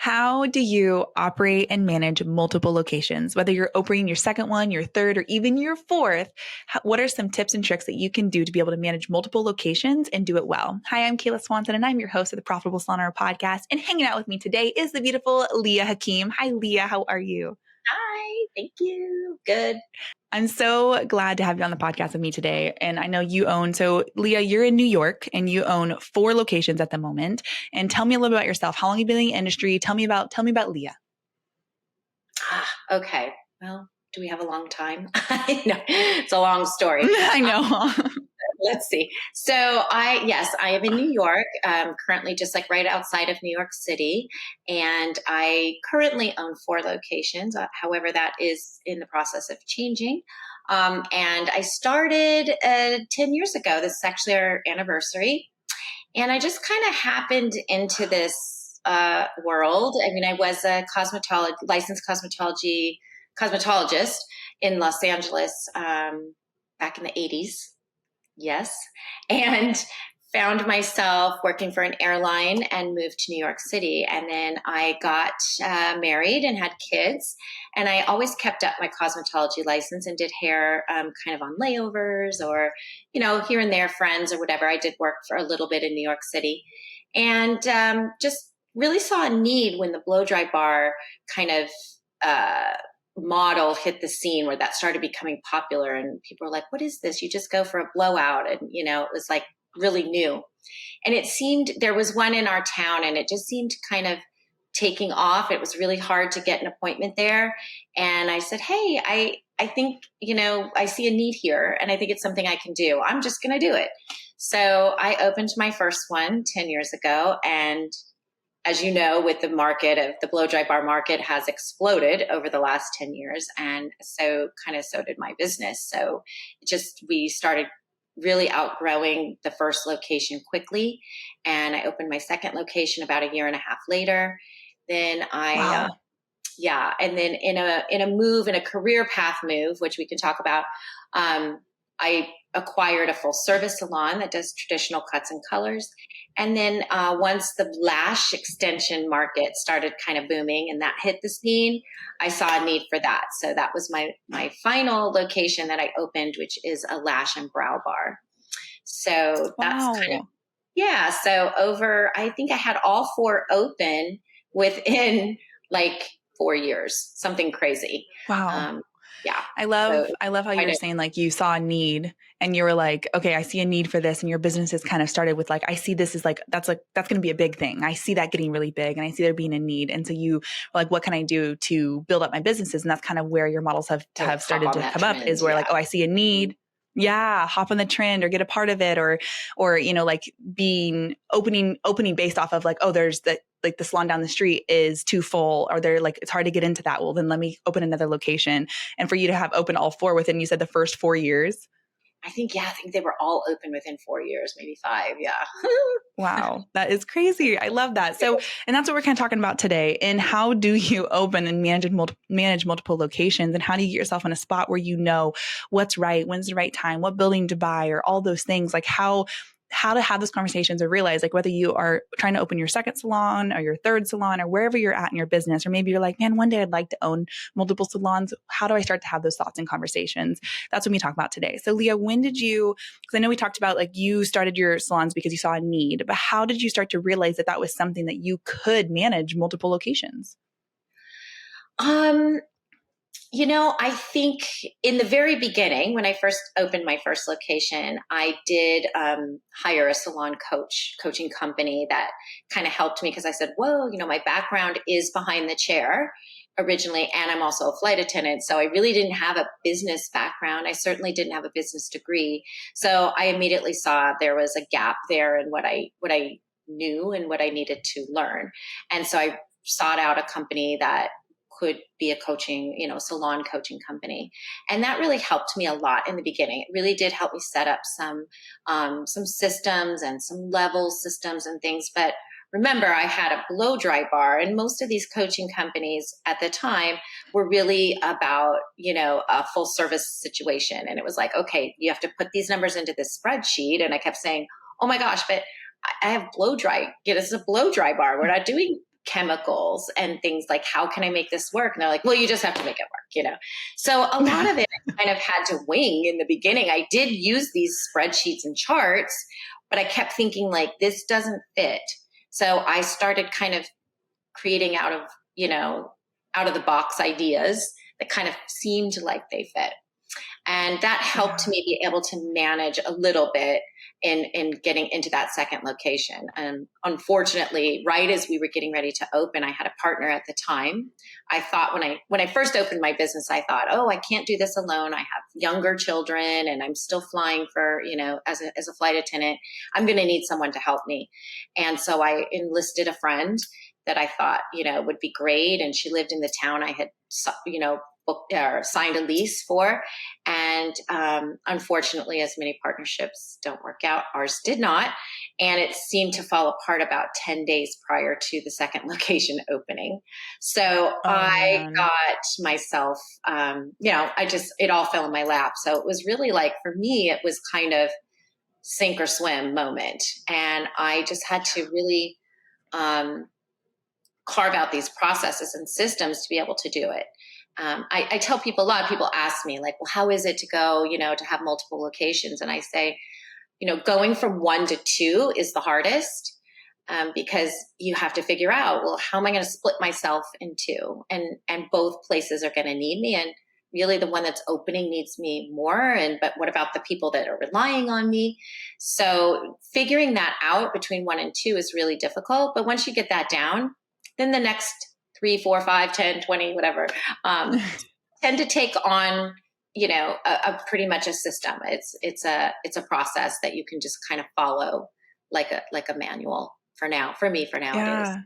How do you operate and manage multiple locations? Whether you're opening your second one, your third, or even your fourth, what are some tips and tricks that you can do to be able to manage multiple locations and do it well? Hi, I'm Kayla Swanson, and I'm your host of the Profitable Salon podcast. And hanging out with me today is the beautiful Lia Hakim. Hi, Leah. How are you? Hi, thank you. Good. I'm so glad to have you on the podcast with me today. And I know you own, so Leah, you're in New York and you own 4 locations at the moment. And tell me a little bit about yourself. How long have you been in the industry? Tell me about Leah. Okay. Well, do we have a long time? No, it's a long story. I know. Let's see. So I am in New York, currently just like right outside of New York City. And I currently own 4 locations. However, that is in the process of changing. And I started 10 years ago. This is actually our anniversary. And I just kind of happened into this world. I mean, I was a licensed cosmetologist in Los Angeles back in the 80s. Yes. And found myself working for an airline and moved to New York City. And then I got married and had kids. And I always kept up my cosmetology license and did hair kind of on layovers or, here and there, friends or whatever. I did work for a little bit in New York City and just really saw a need when the blow dry bar kind of model hit the scene where that started becoming popular and people were like, what is this? You just go for a blowout. And, it was like really new. And it seemed there was one in our town and it just seemed kind of taking off. It was really hard to get an appointment there. And I said, hey, I think, I see a need here and I think it's something I can do. I'm just going to do it. So I opened my first one 10 years ago. And as you know, with the market of the blow dry bar market has exploded over the last 10 years. And so did my business. So we started really outgrowing the first location quickly. And I opened my second location about a year and a half later. Then and then in a career path move, which we can talk about, I acquired a full service salon that does traditional cuts and colors. And then once the lash extension market started kind of booming and that hit the scene, I saw a need for that. So that was my final location that I opened, which is a lash and brow bar. So that's so I think I had all 4 open within like 4 years, something crazy. Wow. Yeah. I love how you were saying like you saw a need and you were like, okay, I see a need for this. And your business has kind of started with like, I see this as that's going to be a big thing. I see that getting really big and I see there being a need. And so you were like, what can I do to build up my businesses? And that's kind of where your models have started to come up is where like, oh, I see a need. Yeah. Hop on the trend or get a part of it or, like being opening based off of like, oh, there's the salon down the street is too full or they're like, it's hard to get into that. Well, then let me open another location. And for you to have opened all 4 within, you said the first 4 years. I think they were all open within 4 years, maybe 5. Yeah. Wow. That is crazy. I love that. So, and that's what we're kind of talking about today. And how do you open and manage multiple locations? And how do you get yourself in a spot where you know what's right, when's the right time, what building to buy, or all those things, like how to have those conversations or realize like whether you are trying to open your second salon or your third salon or wherever you're at in your business, or maybe you're like, man, one day I'd like to own multiple salons. How do I start to have those thoughts and conversations? That's what we talk about today. So Leah, when did you, because I know we talked about like you started your salons because you saw a need, but how did you start to realize that was something that you could manage multiple locations? I think in the very beginning, when I first opened my first location, I did hire a salon coaching company that kind of helped me because I said, whoa, my background is behind the chair originally, and I'm also a flight attendant. So I really didn't have a business background. I certainly didn't have a business degree. So I immediately saw there was a gap there in what I knew and what I needed to learn. And so I sought out a company that could be a coaching, salon coaching company. And that really helped me a lot in the beginning. It really did help me set up some systems and some level systems and things. But remember, I had a blow dry bar, and most of these coaching companies at the time were really about, a full service situation. And it was like, okay, you have to put these numbers into this spreadsheet. And I kept saying, oh my gosh, but I have blow dry. This is a blow dry bar. We're not doing chemicals and things like, how can I make this work? And they're like, well, you just have to make it work. So a lot of it I kind of had to wing in the beginning. I did use these spreadsheets and charts, but I kept thinking like, this doesn't fit. So I started kind of creating out of the box ideas that kind of seemed like they fit. And that helped me be able to manage a little bit in getting into that second location. And unfortunately, right as we were getting ready to open, I had a partner at the time. I thought when I first opened my business, I thought, oh, I can't do this alone. I have younger children and I'm still flying for, as a flight attendant. I'm going to need someone to help me. And so I enlisted a friend that I thought, would be great. And she lived in the town I had, booked or signed a lease for. And unfortunately, as many partnerships don't work out, ours did not. And it seemed to fall apart about 10 days prior to the second location opening. So I got myself, it all fell in my lap. So it was really like, for me, it was kind of sink or swim moment. And I just had to really carve out these processes and systems to be able to do it. I tell people, a lot of people ask me like, well, how is it to go, to have multiple locations? And I say, going from 1 to 2 is the hardest because you have to figure out, well, how am I going to split myself in 2? And both places are going to need me. And really the one that's opening needs me more. But what about the people that are relying on me? So figuring that out between 1 and 2 is really difficult. But once you get that down, then the next 3, 4, 5, 10, 20, whatever, tend to take on, a pretty much a system. It's a process that you can just kind of follow like a manual for me for nowadays.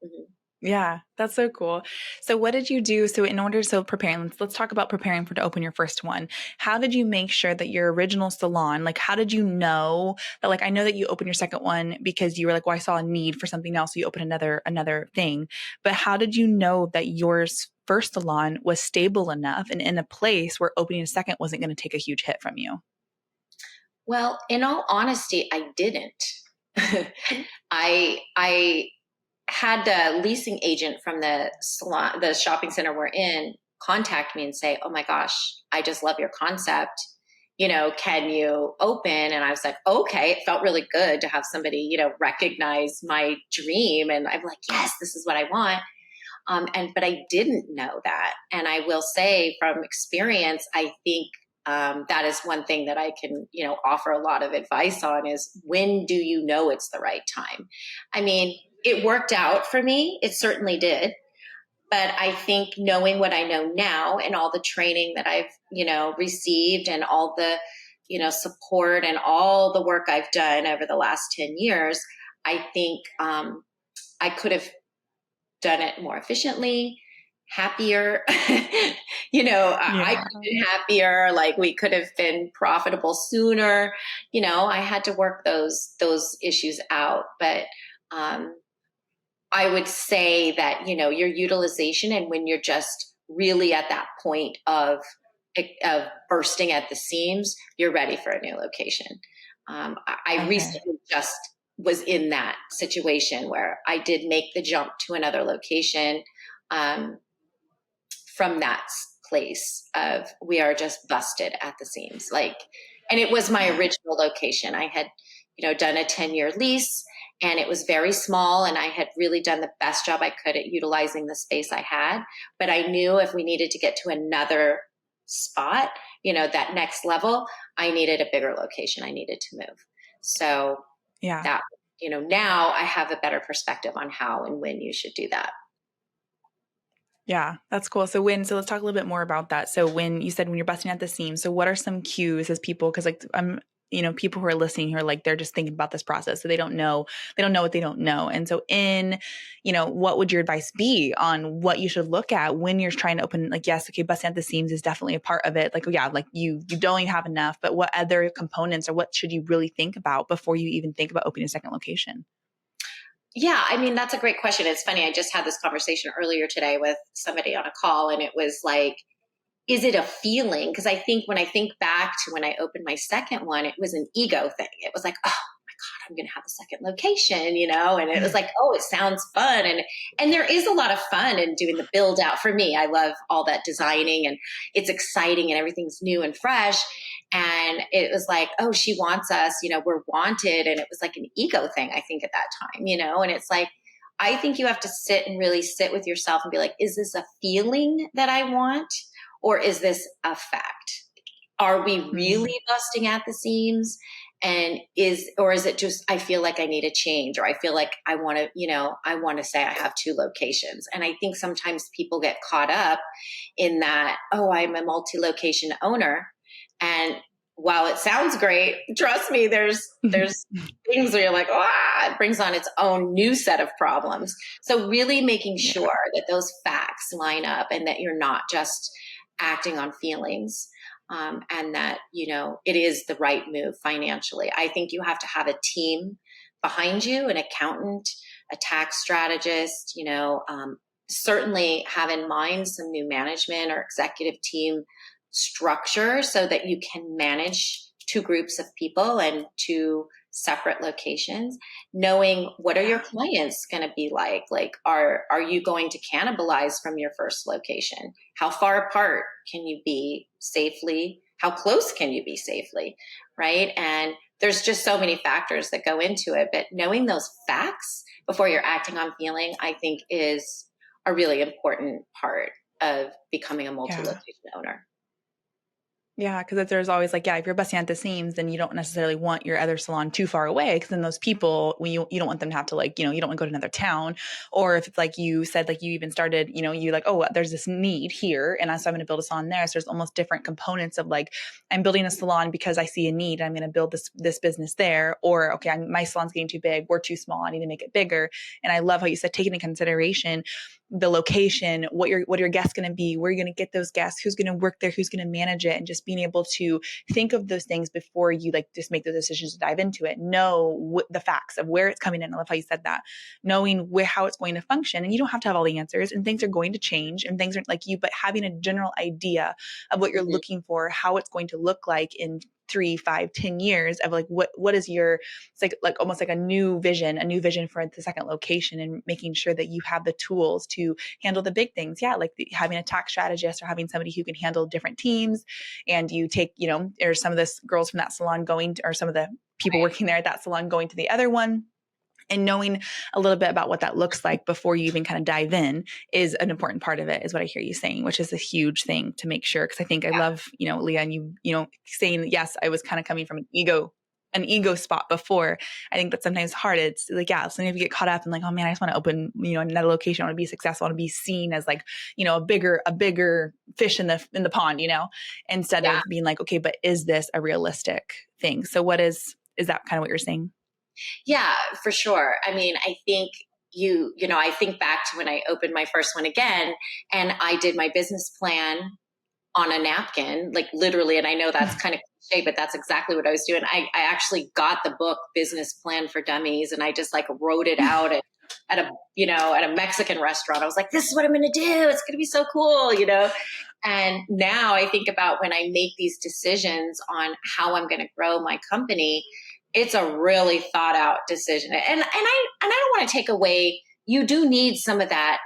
Mm-hmm. Yeah, that's so cool. So what did you do? So preparing, let's talk about preparing to open your first one. How did you make sure that your original salon, like, how did you know that, like, I know that you opened your second one because you were like, well, I saw a need for something else. So you opened another thing, but how did you know that yours first salon was stable enough and in a place where opening a second wasn't going to take a huge hit from you? Well, in all honesty, I didn't. I had the leasing agent from the salon, the shopping center we're in, contact me and say, oh my gosh, I just love your concept. Can you open? And I was like, okay. It felt really good to have somebody, recognize my dream. And I'm like, yes, this is what I want. But I didn't know that. And I will say from experience, I think that is one thing that I can, offer a lot of advice on is, when do you know it's the right time? I mean, it worked out for me. It certainly did. But I think knowing what I know now and all the training that I've, received and all the, support and all the work I've done over the last 10 years, I think I could have done it more efficiently, happier. I could have been happier. Like, we could have been profitable sooner. I had to work those issues out. But I would say that, your utilization, and when you're just really at that point of bursting at the seams, you're ready for a new location. I recently just was in that situation where I did make the jump to another location from that place of, we are just busted at the seams. And it was my original location. I had, done a 10-year lease, and it was very small, and I had really done the best job I could at utilizing the space I had. But I knew if we needed to get to another spot, that next level, I needed a bigger location. I needed to move. So that, now I have a better perspective on how and when you should do that. Yeah, that's cool. So let's talk a little bit more about that. So when you said when you're busting at the seams, so what are some cues as people, because people who are listening who are like, they're just thinking about this process. So they don't know what they don't know. And so what would your advice be on what you should look at when you're trying to open, like, yes, okay, busting at the seams is definitely a part of it. Like, yeah, like you don't even have enough, but what other components or what should you really think about before you even think about opening a second location? Yeah, I mean, that's a great question. It's funny. I just had this conversation earlier today with somebody on a call, and it was like, is it a feeling? Because I think when I think back to when I opened my second one, it was an ego thing. It was like, oh my God, I'm going to have a second location, and it was like, oh, it sounds fun. And there is a lot of fun in doing the build out. For me, I love all that designing, and it's exciting and everything's new and fresh. And it was like, oh, she wants us, we're wanted. And it was like an ego thing, I think, at that time, and it's like, I think you have to really sit with yourself and be like, is this a feeling that I want? Or is this a fact? Are we really busting at the seams? And is it just, I feel like I need a change, or I feel like I want to say I have 2 locations. And I think sometimes people get caught up in that, oh, I'm a multi-location owner. And while it sounds great, trust me, there's things where you're like, it brings on its own new set of problems. So really making sure that those facts line up and that you're not just acting on feelings, and that, it is the right move financially. I think you have to have a team behind you, an accountant, a tax strategist, certainly have in mind some new management or executive team structure so that you can manage 2 groups of people and 2 separate locations, knowing what are your clients going to be like are you going to cannibalize from your first location? How far apart can you be safely? How close can you be safely? Right. And there's just so many factors that go into it, but knowing those facts before you're acting on feeling, I think, is a really important part of becoming a multi-location owner. Yeah, because there's always like, if you're busting at the seams, then you don't necessarily want your other salon too far away, because then those people, when you don't want them to have to you don't want to go to another town. Or if it's like you said, like you even started, you like, oh, there's this need here, and so I'm going to build a salon there. So there's almost different components of like, I'm building a salon because I see a need, I'm going to build this business there. Or, okay, my salon's getting too big, we're too small, I need to make it bigger. And I love how you said, taking into consideration the location, what are your guests going to be, where you're going to get those guests, who's going to work there, who's going to manage it, and just being able to think of those things before you just make those decisions to dive into it. Know the facts of where it's coming in. I love how you said that, knowing how it's going to function. And you don't have to have all the answers, and things are going to change, and things are but having a general idea of what you're looking for, how it's going to look like in 3, 5, 10 years of like, what is your, it's like almost like a new vision for the second location, and making sure that you have the tools to handle the big things. Yeah. Like having a tax strategist or having somebody who can handle different teams. And you take, or some of the girls from that salon or some of the people working there at that salon going to the other one. And knowing a little bit about what that looks like before you even kind of dive in is an important part of it, is what I hear you saying, which is a huge thing to make sure. Cause I think I love, Leah, and you saying, yes, I was kind of coming from an ego spot before. I think that's sometimes hard. It's like, sometimes you get caught up in like, oh man, I just want to open, another location. I want to be successful. I want to be seen as like, a bigger fish in the pond, instead of being like, okay, but is this a realistic thing? So is that kind of what you're saying? Yeah, for sure. I mean, I think I think back to when I opened my first one again, and I did my business plan on a napkin, like literally. And I know that's kind of cliche, but that's exactly what I was doing. I actually got the book Business Plan for Dummies, and I just like wrote it out at a Mexican restaurant. I was like, this is what I'm going to do. It's going to be so cool, And now I think about when I make these decisions on how I'm going to grow my company, it's a really thought out decision. And I don't want to take away, you do need some of that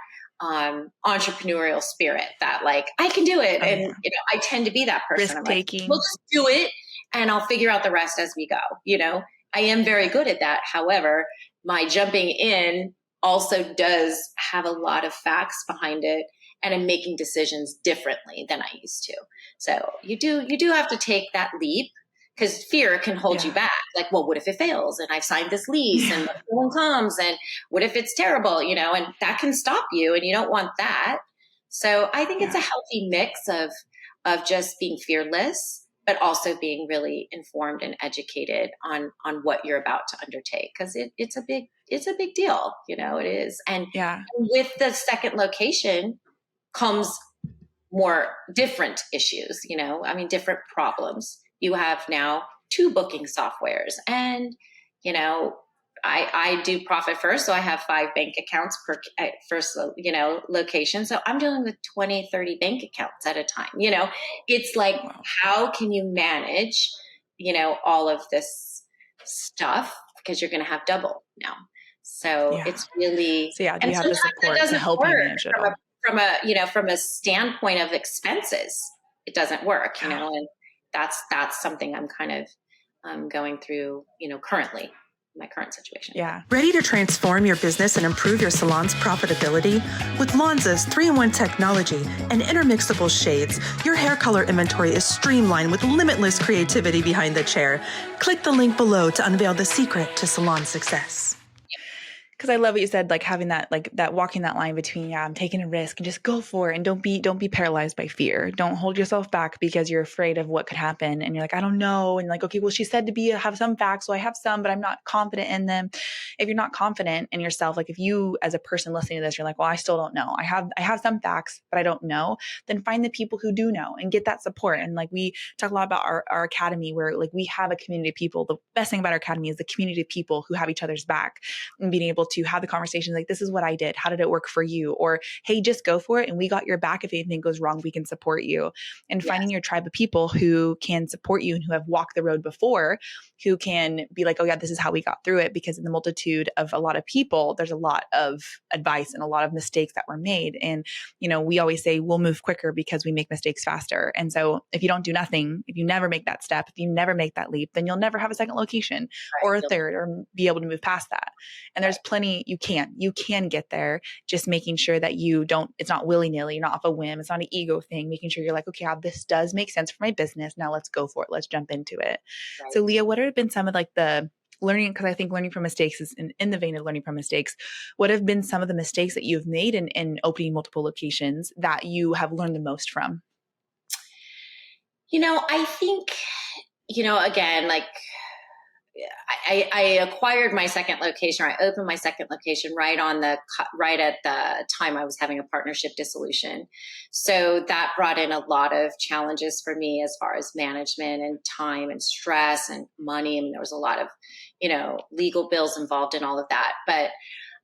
entrepreneurial spirit that like, I can do it. And, I tend to be that person. Risk taking. Like, we'll just do it and I'll figure out the rest as we go. I am very good at that. However, my jumping in also does have a lot of facts behind it, and I'm making decisions differently than I used to. So you do have to take that leap, because fear can hold you back. Like, well, what if it fails and I've signed this lease and no one comes, and what if it's terrible, and that can stop you, and you don't want that. So I think it's a healthy mix of just being fearless, but also being really informed and educated on what you're about to undertake. Cause it's a big deal, it is. And with the second location comes more different issues, different problems. You have now 2 booking softwares, and, I do profit first. So I have 5 bank accounts per first, location. So I'm dealing with 20, 30 bank accounts at a time. It's like, how can you manage, all of this stuff? because you're going to have double now. So it's really, so do and you have the sometimes it support to doesn't help you work manage it all? from a standpoint of expenses. It doesn't work, and that's something I'm kind of going through, currently. My current situation. Yeah. Ready to transform your business and improve your salon's profitability? With Lonza's 3-in-1 technology and intermixable shades, your hair color inventory is streamlined with limitless creativity behind the chair. Click the link below to unveil the secret to salon success. Because I love what you said, like having that, like that walking that line between, I'm taking a risk and just go for it. And don't be paralyzed by fear. Don't hold yourself back because you're afraid of what could happen. And you're like, I don't know. And like, okay, well, she said to have some facts. So I have some, but I'm not confident in them. If you're not confident in yourself, like if you as a person listening to this, you're like, well, I still don't know. I have some facts, but I don't know. Then find the people who do know and get that support. And like we talk a lot about our academy where like we have a community of people. The best thing about our academy is the community of people who have each other's back and being able to have the conversations like, this is what I did. How did it work for you? Or, hey, just go for it. And we got your back. If anything goes wrong, we can support you. And finding your tribe of people who can support you and who have walked the road before, who can be like, oh yeah, this is how we got through it. Because in the multitude of a lot of people, there's a lot of advice and a lot of mistakes that were made. And, we always say we'll move quicker because we make mistakes faster. And so if you don't do nothing, if you never make that step, if you never make that leap, then you'll never have a second location or a third or be able to move past that. And there's plenty, you can get there, just making sure that it's not willy-nilly, you're not off a whim. It's not an ego thing, making sure you're like, okay, this does make sense for my business. Now let's go for it. Let's jump into it. Right. So Leah, what have been some of like the learning, because I think learning from mistakes is in the vein of learning from mistakes. What have been some of the mistakes that you've made in opening multiple locations that you have learned the most from? I think, again, like I acquired my second location, or I opened my second location right at the time I was having a partnership dissolution. So that brought in a lot of challenges for me as far as management and time and stress and money. I mean, there was a lot of, legal bills involved in all of that. But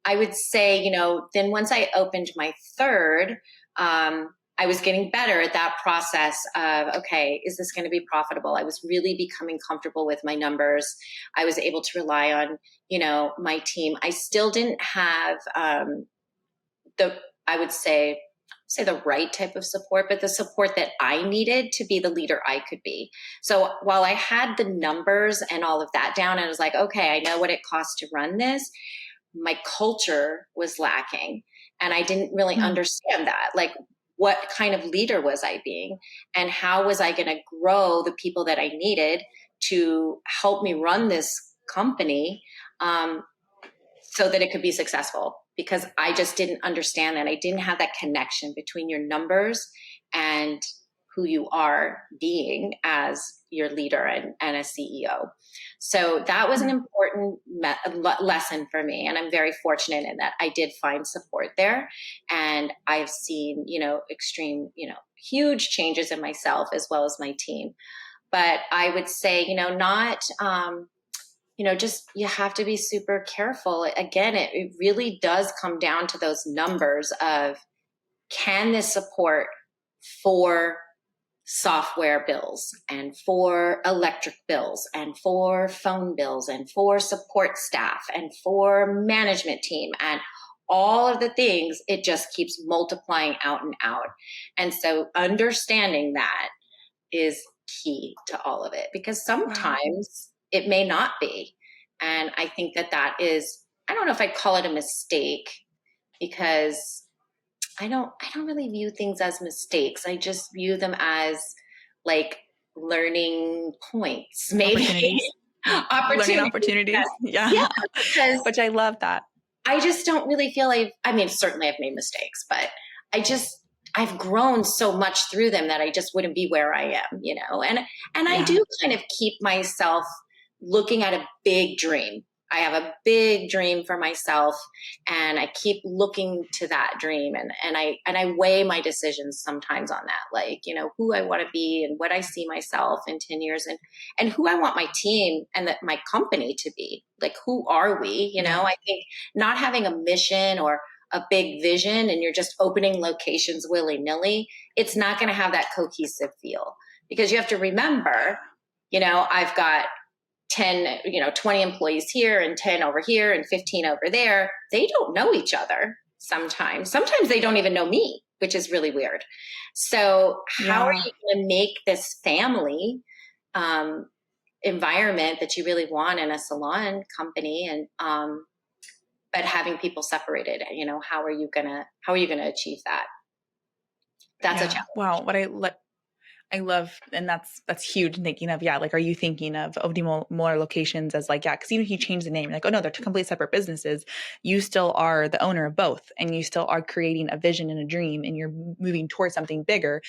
I would say, then once I opened my third, I was getting better at that process of, okay, is this going to be profitable? I was really becoming comfortable with my numbers. I was able to rely on, my team. I still didn't have I would say the right type of support, but the support that I needed to be the leader I could be. So while I had the numbers and all of that down, and I was like, okay, I know what it costs to run this, my culture was lacking. And I didn't really understand that. Like, what kind of leader was I being, and how was I going to grow the people that I needed to help me run this company so that it could be successful? Because I just didn't understand that. I didn't have that connection between your numbers and who you are being as your leader and a CEO. So that was an important lesson for me. And I'm very fortunate in that I did find support there. And I've seen, extreme, huge changes in myself as well as my team. But I would say, not, just you have to be super careful. Again, it really does come down to those numbers of, can this support for software bills and for electric bills and for phone bills and for support staff and for management team and all of the things? It just keeps multiplying out and out. And so understanding that is key to all of it, because sometimes it may not be. And I think that is, I don't know if I'd call it a mistake, because I don't really view things as mistakes. I just view them as like learning points, maybe learning opportunities. Yeah. Which I love that. I just don't really feel certainly I've made mistakes, but I've grown so much through them that I just wouldn't be where I am, and I do kind of keep myself looking at a big dream. I have a big dream for myself, and I keep looking to that dream, and I weigh my decisions sometimes on that, like, who I want to be and what I see myself in 10 years, and who I want my team and my company to be. Like, who are we? I think not having a mission or a big vision and you're just opening locations willy-nilly, it's not going to have that cohesive feel, because you have to remember, I've got 10, 20 employees here and 10 over here and 15 over there. They don't know each other sometimes. Sometimes they don't even know me, which is really weird. So how are you going to make this family environment that you really want in a salon company, and but having people separated? How are you gonna achieve that? That's a challenge. Wow. I love, and that's huge. Thinking of, like, are you thinking of opening more locations as like, because even if you change the name, you're like, oh no, they're two completely separate businesses. You still are the owner of both, and you still are creating a vision and a dream, and you're moving towards something bigger.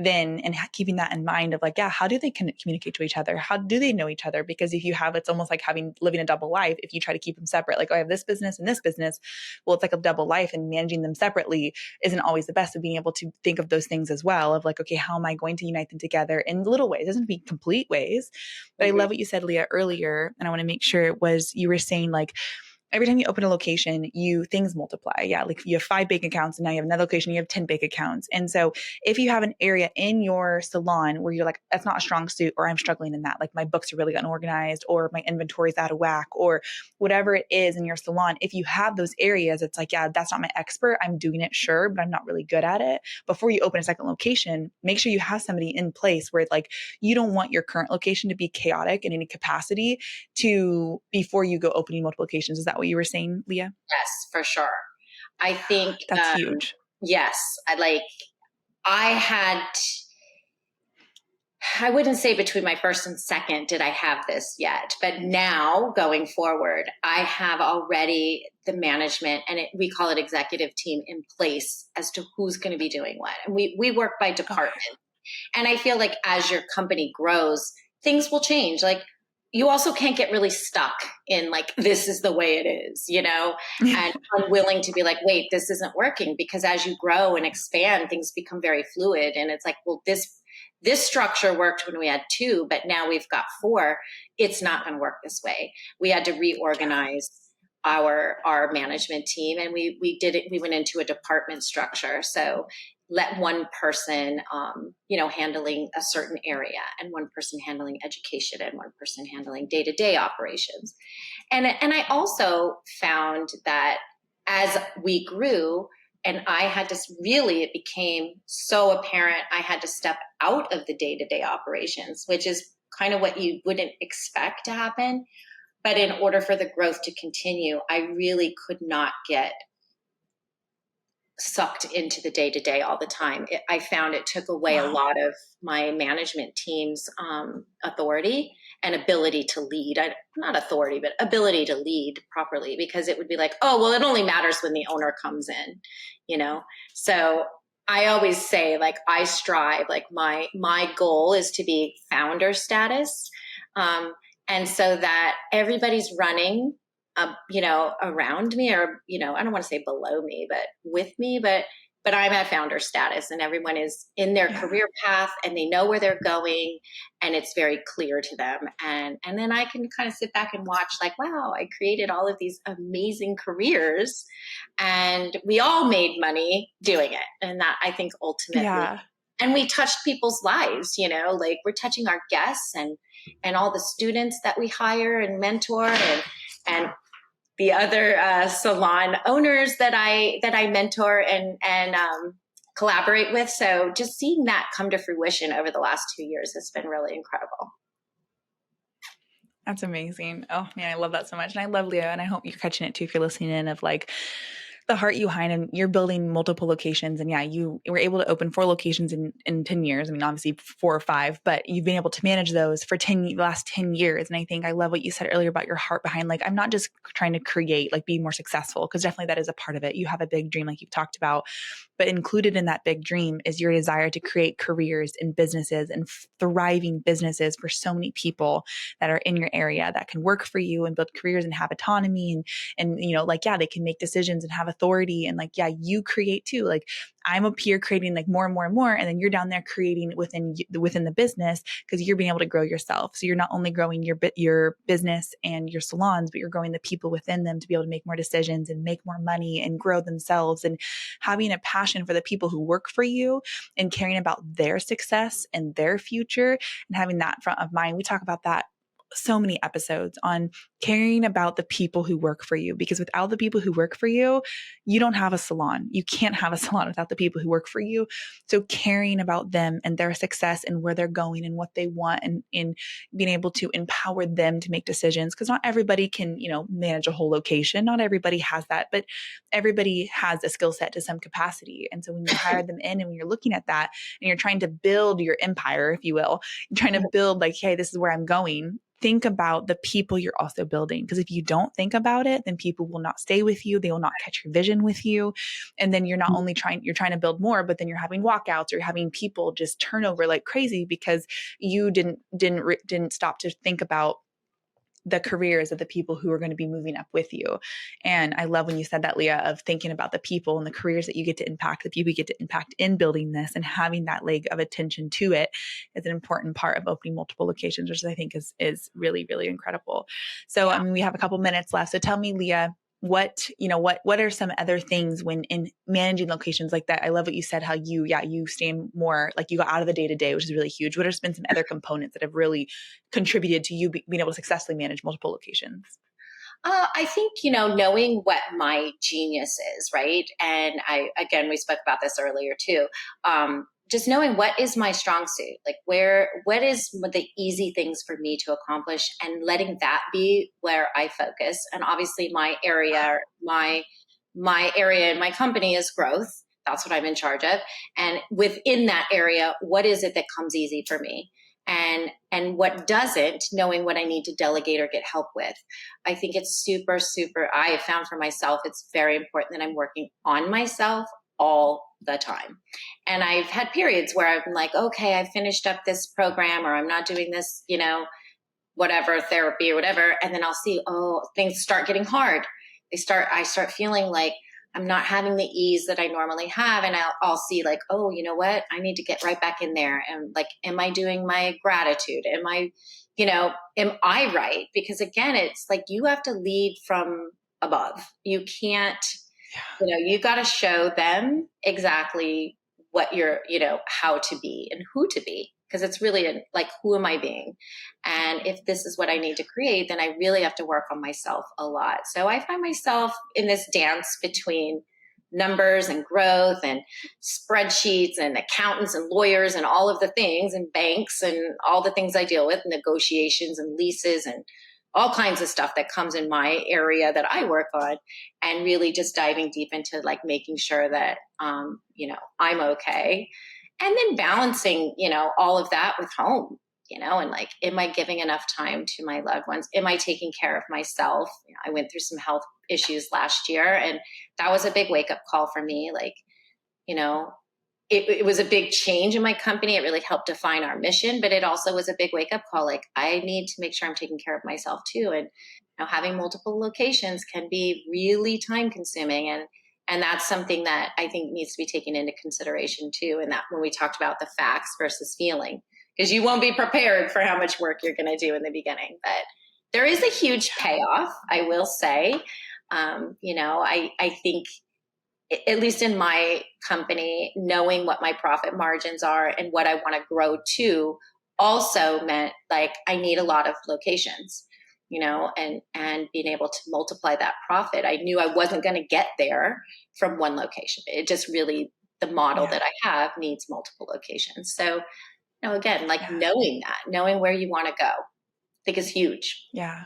And keeping that in mind of like, how do they communicate to each other? How do they know each other? Because if you have, it's almost like living a double life. If you try to keep them separate, like, oh, I have this business and this business, well, it's like a double life, and managing them separately isn't always the best. Of being able to think of those things as well, of like, okay, how am I going to unite them together in little ways? It doesn't be complete ways. But I love what you said, Leah, earlier, and I want to make sure it was, you were saying like, every time you open a location, things multiply. Like you have 5 bank accounts, and now you have another location, you have 10 bank accounts. And so if you have an area in your salon where you're like, that's not a strong suit, or I'm struggling in that, like my books are really unorganized, or my inventory is out of whack, or whatever it is in your salon, if you have those areas, it's like, that's not my expert. I'm doing it, sure, but I'm not really good at it. Before you open a second location, make sure you have somebody in place where like, you don't want your current location to be chaotic in any capacity before you go opening multiple locations. Is that what you were saying, Leah? Yes, for sure. I think that's huge. Yes. I wouldn't say between my first and second did I have this yet, but now going forward, I have already the management, and we call it executive team, in place as to who's going to be doing what. And we work by department. Okay. And I feel like as your company grows, things will change. Like, you also can't get really stuck in like, this is the way it is, and unwilling to be like, wait, this isn't working, because as you grow and expand, things become very fluid. And it's like, well, this structure worked when we had 2, but now we've got 4. It's not going to work this way. We had to reorganize our management team, and we did it. We went into a department structure. So let one person, handling a certain area, and one person handling education, and one person handling day-to-day operations. And I also found that as we grew, and it became so apparent, I had to step out of the day-to-day operations, which is kind of what you wouldn't expect to happen. But in order for the growth to continue, I really could not get sucked into the day-to-day all the time. I found it took away a lot of my management team's authority and ability to lead. Not authority, but ability to lead properly, because it would be like, oh, well, it only matters when the owner comes in, So I always say, like, I strive, like my goal is to be founder status. And so that everybody's running around me, or, I don't want to say below me, but with me, but I'm at founder status, and everyone is in their career path, and they know where they're going, and it's very clear to them. And then I can kind of sit back and watch, like, wow, I created all of these amazing careers, and we all made money doing it. And that, I think, ultimately, and we touched people's lives, like we're touching our guests and all the students that we hire and mentor, and the other salon owners that I mentor and collaborate with. So just seeing that come to fruition over the last 2 years has been really incredible. That's amazing. Oh man, I love that so much. And I love Leah, and I hope you're catching it too if you're listening in, of like the heart you behind, and you're building multiple locations. And you were able to open 4 locations in 10 years. I mean, obviously 4 or 5, but you've been able to manage those for the last 10 years. And I think I love what you said earlier about your heart behind, like, I'm not just trying to create, like, be more successful, because definitely that is a part of it. You have a big dream, like you've talked about, but included in that big dream is your desire to create careers and businesses and thriving businesses for so many people that are in your area that can work for you and build careers and have autonomy and they can make decisions and have authority, and like, you create too. Like, I'm up here creating like more and more and more, and then you're down there creating within the business, because you're being able to grow yourself. So you're not only growing your business and your salons, but you're growing the people within them to be able to make more decisions and make more money and grow themselves, and having a passion for the people who work for you and caring about their success and their future, and having that front of mind. We talk about that so many episodes on caring about the people who work for you, because without the people who work for you, you don't have a salon. You can't have a salon without the people who work for you. So caring about them and their success and where they're going and what they want, and in being able to empower them to make decisions, because not everybody can, manage a whole location. Not everybody has that, but everybody has a skill set to some capacity. And so when you hire them in and when you're looking at that and you're trying to build your empire, if you will, you're trying to build like, hey, this is where I'm going. Think about the people you're also building. Because if you don't think about it, then people will not stay with you. They will not catch your vision with you. And then you're not only you're trying to build more, but then you're having walkouts or you're having people just turnover like crazy because you didn't stop to think about the careers of the people who are going to be moving up with you. And I love when you said that, Leah, of thinking about the people and the careers that you get to impact, the people you get to impact in building this, and having that leg of attention to it is an important part of opening multiple locations, which I think is really, really incredible. So, I mean, we have a couple minutes left. So tell me, Leah, what are some other things when in managing locations like that? I love what you said, how you stand more, like you got out of the day-to-day, which is really huge. What have been some other components that have really contributed to you being able to successfully manage multiple locations? I think, knowing what my genius is, right? And we spoke about this earlier too. Just knowing what is my strong suit, like what is the easy things for me to accomplish, and letting that be where I focus. And obviously my area in my company is growth. That's what I'm in charge of. And within that area, what is it that comes easy for me? And what doesn't, knowing what I need to delegate or get help with. I think it's super, super, I have found for myself, it's very important that I'm working on myself all the time. And I've had periods where I'm like, okay, I finished up this program, or I'm not doing this, whatever, therapy or whatever. And then I'll see, things start getting hard. I start feeling like I'm not having the ease that I normally have. And I'll see like, oh, you know what? I need to get right back in there. And like, am I doing my gratitude? Am I right? Because again, it's like, you have to lead from above. You can't, you got to show them exactly what you're, how to be and who to be. Because it's really like, who am I being? And if this is what I need to create, then I really have to work on myself a lot. So I find myself in this dance between numbers and growth and spreadsheets and accountants and lawyers and all of the things, and banks and all the things I deal with, negotiations and leases and all kinds of stuff that comes in my area that I work on, and really just diving deep into like making sure that, I'm okay. And then balancing, all of that with home, and like, am I giving enough time to my loved ones? Am I taking care of myself? I went through some health issues last year, and that was a big wake up call for me. Like, it was a big change in my company. It really helped define our mission, but it also was a big wake up call. Like, I need to make sure I'm taking care of myself too. And having multiple locations can be really time consuming. And that's something that I think needs to be taken into consideration too. And that when we talked about the facts versus feeling, because you won't be prepared for how much work you're going to do in the beginning, but there is a huge payoff, I will say. I think, at least in my company, knowing what my profit margins are and what I want to grow to also meant like, I need a lot of locations, and being able to multiply that profit. I knew I wasn't going to get there from one location. It just really, the model that I have needs multiple locations. So, again, like knowing where you want to go, I think is huge. Yeah.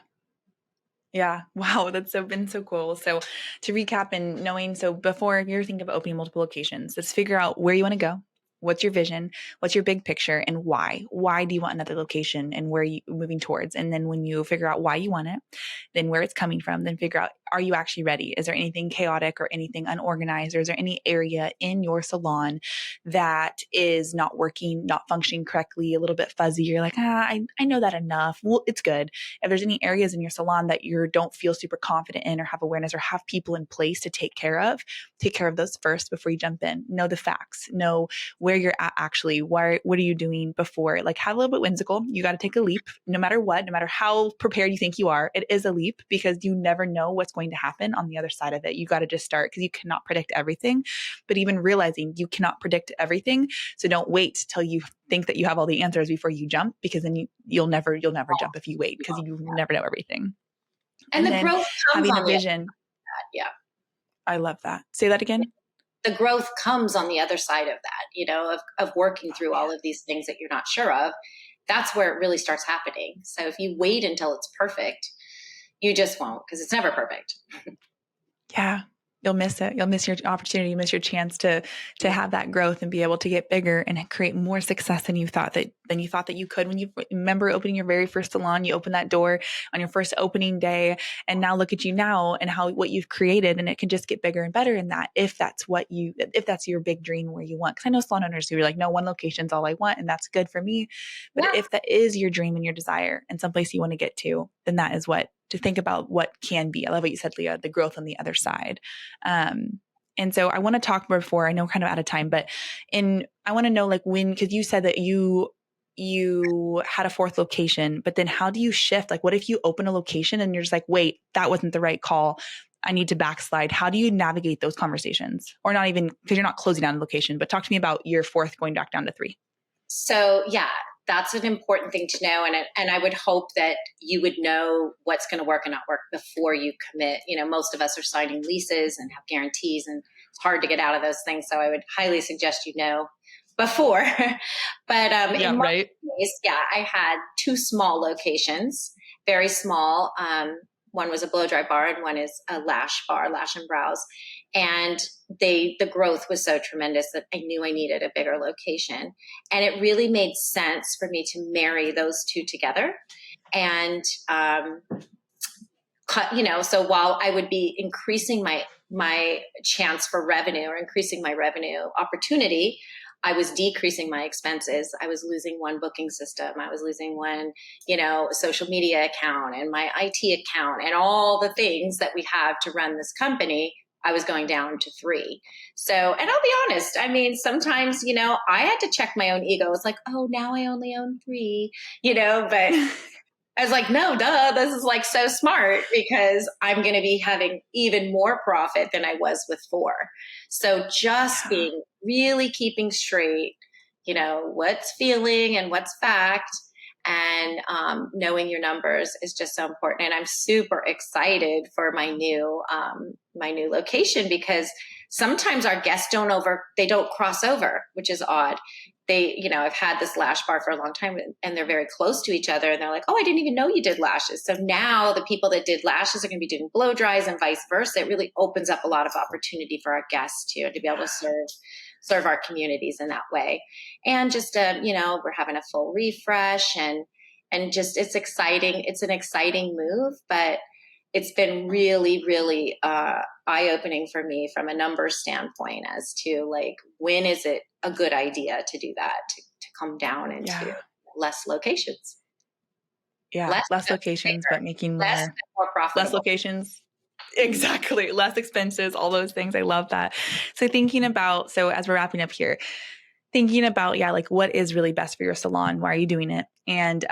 Yeah. Wow. That's been so cool. So to recap and knowing, so before you're thinking of opening multiple locations, let's figure out where you want to go. What's your vision? What's your big picture, and why? Why do you want another location, and where are you moving towards? And then when you figure out why you want it, then where it's coming from, then figure out, are you actually ready? Is there anything chaotic or anything unorganized? Or is there any area in your salon that is not working, not functioning correctly, a little bit fuzzy? You're like, I know that enough. Well, it's good. If there's any areas in your salon that you don't feel super confident in, or have awareness, or have people in place to take care of those first before you jump in. Know the facts. Know where where you're at actually. What are you doing before? Like, have a little bit whimsical. You got to take a leap no matter what, no matter how prepared you think you are. It is a leap because you never know what's going to happen on the other side of it. You got to just start because you cannot predict everything. But even realizing you cannot predict everything. So don't wait till you think that you have all the answers before you jump, because then you'll never jump if you wait, because you never know everything. And the then growth comes having on a vision. Yeah. I love that. Say that again. The growth comes on the other side of that, of working through all of these things that you're not sure of. That's where it really starts happening. So if you wait until it's perfect, you just won't, because it's never perfect. Yeah. You'll miss it. You'll miss your opportunity. You miss your chance to have that growth and be able to get bigger and create more success than you thought that you could. When you remember opening your very first salon, you opened that door on your first opening day, and now look at you now and what you've created, and it can just get bigger and better in that, if that's your big dream where you want. Because I know salon owners who are like, no, one location's all I want, and that's good for me. But if that is your dream and your desire and someplace you want to get to, then that is what to think about what can be. I love what you said, Leah, the growth on the other side. And so I want to talk more before I know we're kind of out of time, but I want to know, like, because you said that you had a fourth location, but then how do you shift? Like, what if you open a location and you're just like, wait, that wasn't the right call. I need to backslide. How do you navigate those conversations? Or not even, because you're not closing down a location, but talk to me about your fourth going back down to 3. So yeah, that's an important thing to know. And I would hope that you would know what's going to work and not work before you commit. Most of us are signing leases and have guarantees, and it's hard to get out of those things. So I would highly suggest before. But in my case, I had 2 small locations, very small. One was a blow dry bar and one is a lash bar, lash and brows. And the growth was so tremendous that I knew I needed a bigger location. And it really made sense for me to marry those 2 together. And, so while I would be increasing my chance for revenue or increasing my revenue opportunity, I was decreasing my expenses. I was losing one booking system. I was losing one, social media account and my IT account and all the things that we have to run this company. I was going down to 3. So, and I'll be honest, I mean, sometimes, I had to check my own ego. It's like, oh, now I only own 3, but I was like, no, duh, this is like so smart, because I'm going to be having even more profit than I was with 4. So just being really keeping straight, what's feeling and what's fact, and knowing your numbers is just so important. And I'm super excited for my new location, because sometimes our guests they don't cross over, which is odd. I've had this lash bar for a long time, and they're very close to each other, and they're like, oh, I didn't even know you did lashes. So now the people that did lashes are going to be doing blow dries and vice versa. It really opens up a lot of opportunity for our guests to be able to serve our communities in that way. And just, we're having a full refresh, and just, it's exciting. It's an exciting move, but it's been really, really eye-opening for me from a numbers standpoint as to, like, when is it a good idea to do that, to come down into less locations. Yeah, less locations, but making more profitable. Less locations. Exactly. Less expenses, all those things. I love that. So as we're wrapping up here, thinking about, like, what is really best for your salon? Why are you doing it? And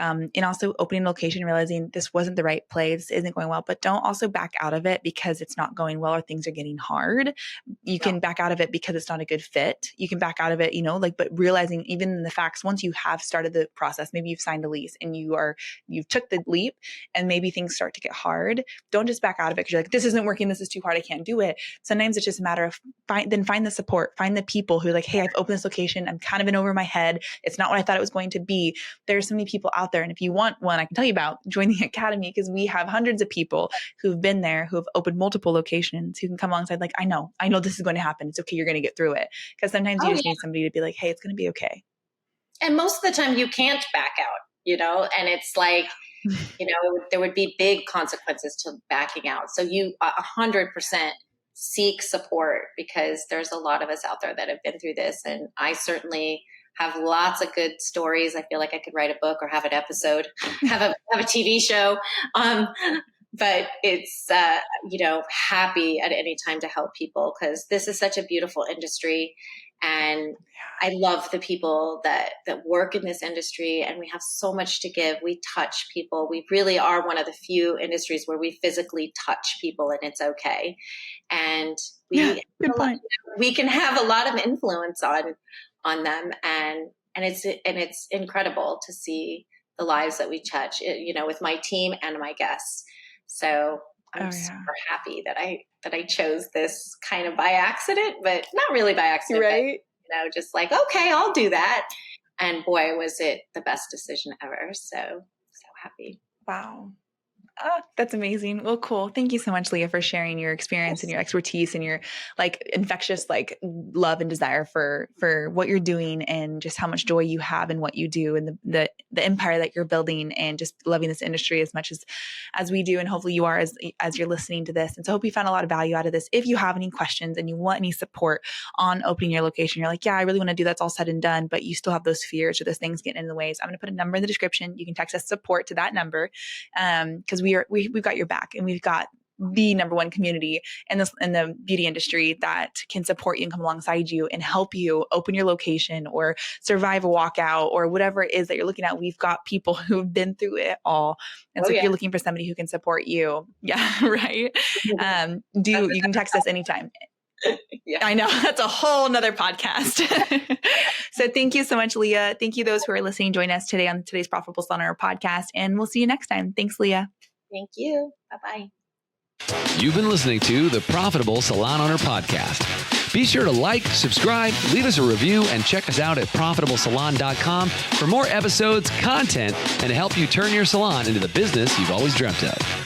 also opening a location, realizing this wasn't the right play, this isn't going well, but don't also back out of it because it's not going well or things are getting hard. You can back out of it because it's not a good fit. You can back out of it, but realizing even in the facts, once you have started the process, maybe you've signed a lease and you took the leap and maybe things start to get hard. Don't just back out of it because you're like, this isn't working. This is too hard. I can't do it. Sometimes it's just a matter of find the support, find the people who are like, hey, I've opened this location. I'm kind of in over my head. It's not what I thought it was going to be. There's so many people out there. And if you want one, I can tell you about, join the academy, because we have hundreds of people who've been there, who have opened multiple locations, who can come alongside, like, I know this is going to happen. It's okay. You're going to get through it. Because sometimes you just need somebody to be like, hey, it's going to be okay. And most of the time you can't back out, and it's like, there would be big consequences to backing out. So you 100% seek support, because there's a lot of us out there that have been through this. And I certainly have lots of good stories. I feel like I could write a book or have an episode, have a TV show. But it's, happy at any time to help people, because this is such a beautiful industry. And I love the people that work in this industry, and we have so much to give. We touch people. We really are one of the few industries where we physically touch people, and it's okay. And we can have a lot of influence on them, and it's incredible to see the lives that we touch, with my team and my guests. So I'm super happy that I chose this kind of by accident, but not really by accident, right? But, just like, okay, I'll do that. And boy, was it the best decision ever. So happy. Wow. Oh, that's amazing. Well, cool. Thank you so much, Leah, for sharing your experience and your expertise and your infectious love and desire for what you're doing, and just how much joy you have in what you do, and the empire that you're building, and just loving this industry as much as we do. And hopefully you are as you're listening to this. And so I hope you found a lot of value out of this. If you have any questions and you want any support on opening your location, you're like, yeah, I really want to do that's all said and done, but you still have those fears or those things getting in the way. So I'm going to put a number in the description. You can text us support to that number. Because we've got your back, and we've got the number one community in the beauty industry that can support you and come alongside you and help you open your location or survive a walkout or whatever it is that you're looking at. We've got people who've been through it all. And so if you're looking for somebody who can support you, right. You can text us anytime. Yeah. I know that's a whole nother podcast. So thank you so much, Leah. Thank you those who are listening. Join us today on today's Profitable Salon Owner podcast, and we'll see you next time. Thanks, Leah. Thank you. Bye-bye. You've been listening to the Profitable Salon Owner podcast. Be sure to like, subscribe, leave us a review, and check us out at profitablesalon.com for more episodes, content, and to help you turn your salon into the business you've always dreamt of.